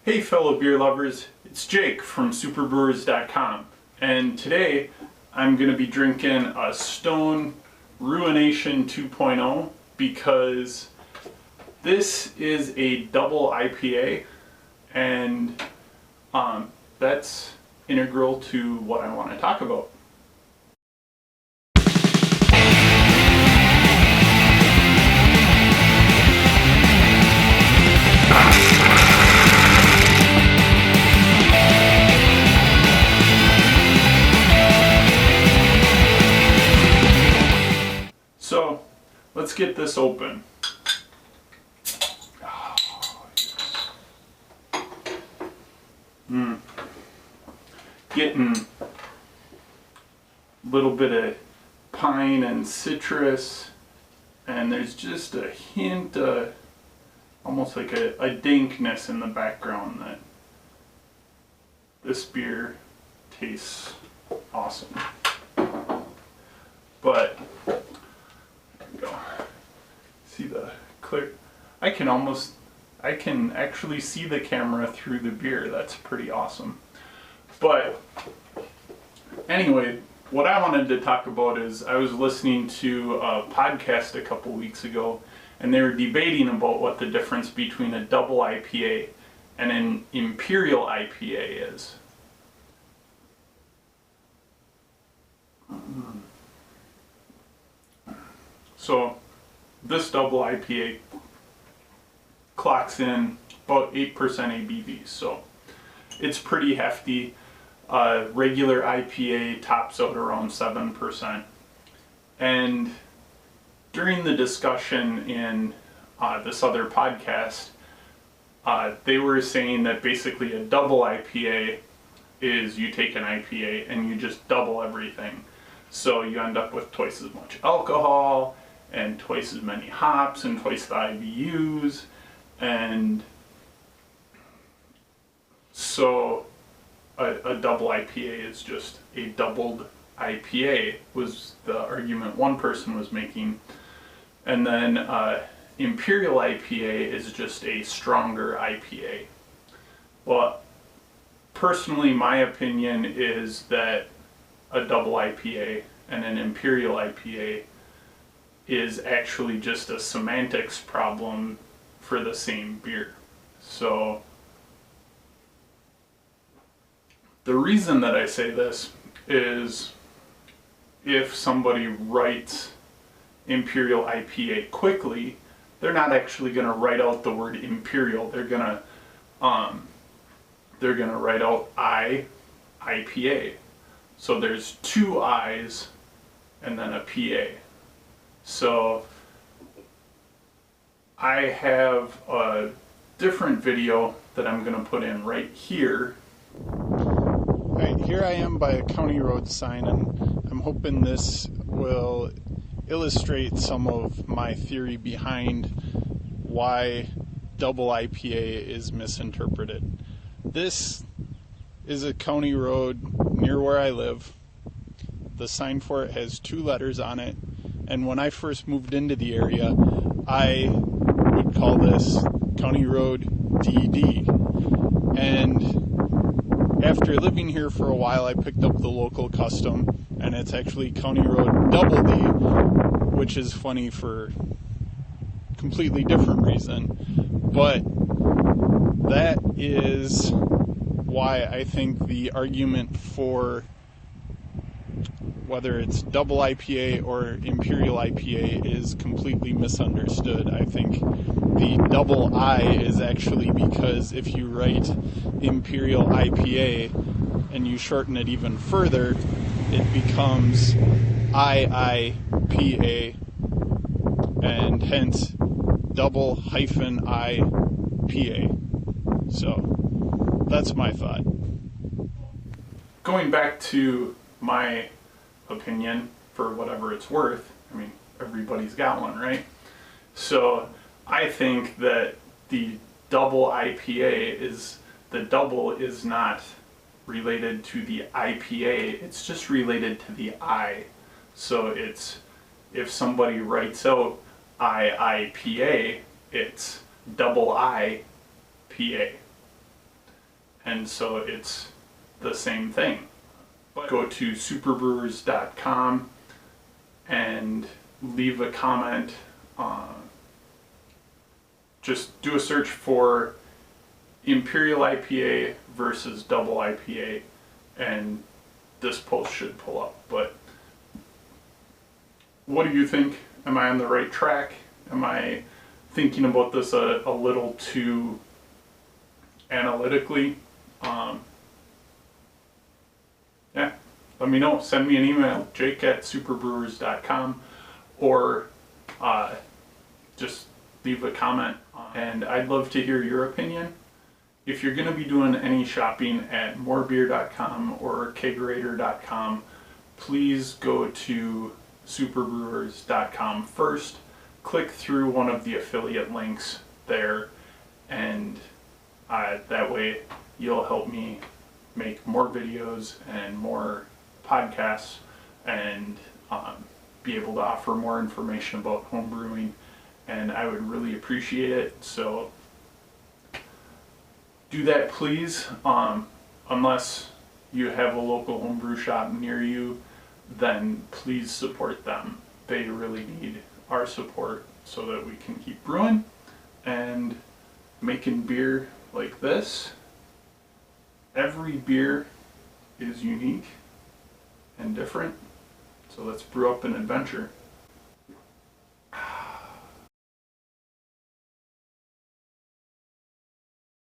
Hey fellow beer lovers, it's Jake from superbrewers.com, and today I'm going to be drinking a Stone Ruination 2.0 because this is a double IPA, and that's integral to what I want to talk about. So, let's get this open. Getting a little bit of pine and citrus, and there's just a hint of almost like a dankness in the background that this beer tastes awesome. But there we go. See the clear? I can actually see the camera through the beer. That's pretty awesome. But anyway, what I wanted to talk about is I was listening to a podcast a couple weeks ago, and they were debating about what the difference between a double IPA and an Imperial IPA is. So this double IPA clocks in about 8% ABV, so it's pretty hefty. Regular IPA tops out around 7%. And during the discussion in this other podcast, they were saying that basically a double IPA is you take an IPA and you just double everything. So you end up with twice as much alcohol and twice as many hops and twice the IBUs. And so a double IPA is just a doubled IPA, was the argument one person was making. And then Imperial IPA is just a stronger IPA. Well, personally, my opinion is that a double IPA and an Imperial IPA is actually just a semantics problem for the same beer. So the reason that I say this is if somebody writes Imperial IPA quickly, they're not actually going to write out the word Imperial. They're going to write out IPA. So there's two I's and then a PA. So I have a different video that I'm going to put in right here. Alright, here I am by a county road sign, and I'm hoping this will illustrate some of my theory behind why double IPA is misinterpreted. This is a county road near where I live. The sign for it has two letters on it, and when I first moved into the area, I would call this County Road DD. And after living here for a while, I picked up the local custom, and it's actually County Road Double D, which is funny for a completely different reason. But that is why I think the argument for whether it's double IPA or Imperial IPA is completely misunderstood. I think the double I is actually because if you write Imperial IPA and you shorten it even further, it becomes IIPA, and hence double hyphen IPA. So that's my thought. Going back to my opinion, for whatever it's worth, I mean, everybody's got one, right? So I think that the double IPA is, the double is not related to the IPA, it's just related to the I. So it's, if somebody writes out IIPA, it's double IPA. and so it's the same thing. But go to superbrewers.com and leave a comment. Just do a search for Imperial IPA versus Double IPA, and this post should pull up. But what do you think? Am I on the right track? Am I thinking about this a little too analytically? Yeah, let me know. Send me an email, jake@superbrewers.com, or just leave a comment. And I'd love to hear your opinion. If you're going to be doing any shopping at morebeer.com or kegerator.com, please go to superbrewers.com first. Click through one of the affiliate links there, and that way you'll help me make more videos and more podcasts, and be able to offer more information about home brewing, and I would really appreciate it. So do that, please. Unless you have a local homebrew shop near you, then please support them. They really need our support so that we can keep brewing and making beer like this. Every beer is unique and different, so let's brew up an adventure.